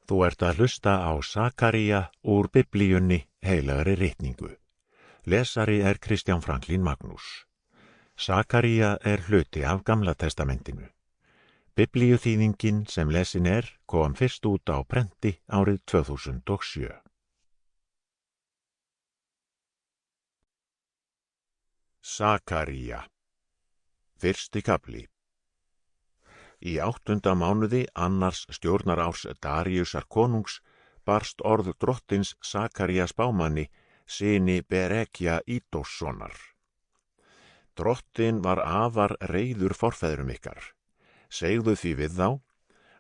Þú ert að hlusta á Sakaría úr Biblíunni heilagri ritningu. Lesari er Kristján Franklín Magnús. Sakaría er hluti af Gamla testamentinu. Biblíuþýðingin sem lesin kom fyrst út á prenti árið 2007. Sakaría. Fyrsti kafli. Í 8. mánuði annars stjórnarárs Daríusar konungs barst orð drottins Sakaría spámanni, syni Berekja Ídóssonar. Drottin var afar reiður forfeðrum ykkar. Segðu því við þá,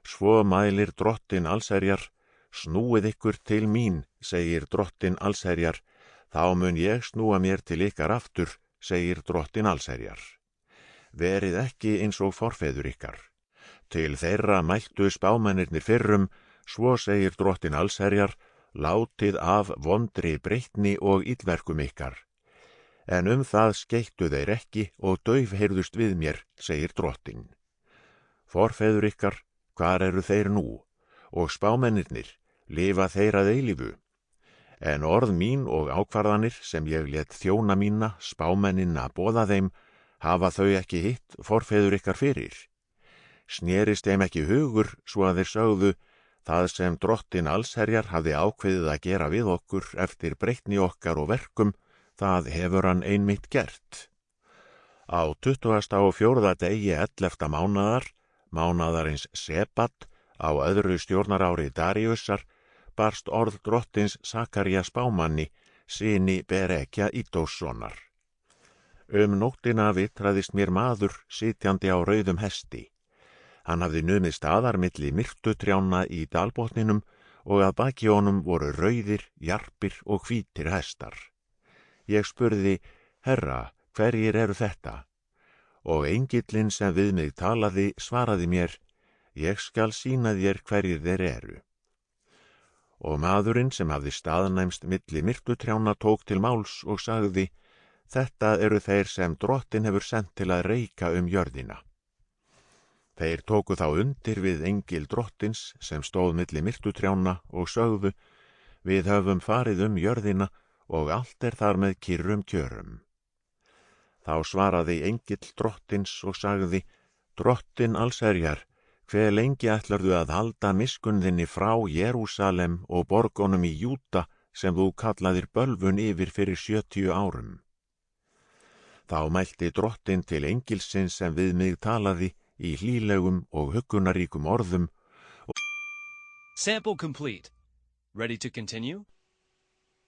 svo mælir drottin allsherjar, snúið ykkur til mín, segir drottin allsherjar, þá mun ég snúa mér til ykkar aftur, segir drottin allsherjar. Verið ekki eins og forfeður ykkar. Til þeirra mæltu spámennirnir fyrrum, svo segir drottin allsherjar, látið af vondri breytni og illverkum ykkar. En það skeittu þeir ekki og daufheyrðust við mér, segir drottin. Forfeður ykkar, hvar eru þeir nú? Og spámennirnir, lifa þeir að eilífu? En orð mín og ákvarðanir sem ég lét þjóna mína, spámennina boða þeim, hafa þau ekki hitt forfeður ykkar fyrir? Snerist þeim ekki hugur svo að þeir sögðu, það sem drottin allsherjar hafði ákveðið að gera við okkur eftir breytni okkar og verkum, það hefur hann einmitt gert. Á 24. degi 11. mánaðarins Sebat, á öðru stjórnarári Daríusar, barst orð drottins Sakaría spámanni, syni Berekja Ídóssonar. Nóttina vitraðist mér maður sitjandi á rauðum hesti. Hann hafði numið staðar milli myrtutrjána í dalbotninum og að baki honum voru rauðir, jarpir og hvítir hestar. Ég spurði, Herra, hverjir eru þetta? Og engillinn sem við mig talaði svaraði mér, ég skal sýna þér hverjir þeir eru. Og maðurinn sem hafði staðnæmst milli myrtutrjána tók til máls og sagði, þetta eru þeir sem drottin hefur sent til að reika jörðina. Þeir tóku þá undir við engil drottins sem stóð milli myrtutrjána og sögðu, við höfum farið jörðina og allt þar með kyrrum kjörum. Þá svaraði engill drottins og sagði, drottin allsherjar, hve lengi ætlarðu að halda miskunn þinni frá Jerúsalem og borgunum í Júda sem þú kallaðir bölvun yfir fyrir 70 árum? Þá mælti drottin til engilsins sem við mig talaði í hlýlegum og huggunaríkum orðum. Sample complete. Ready to continue?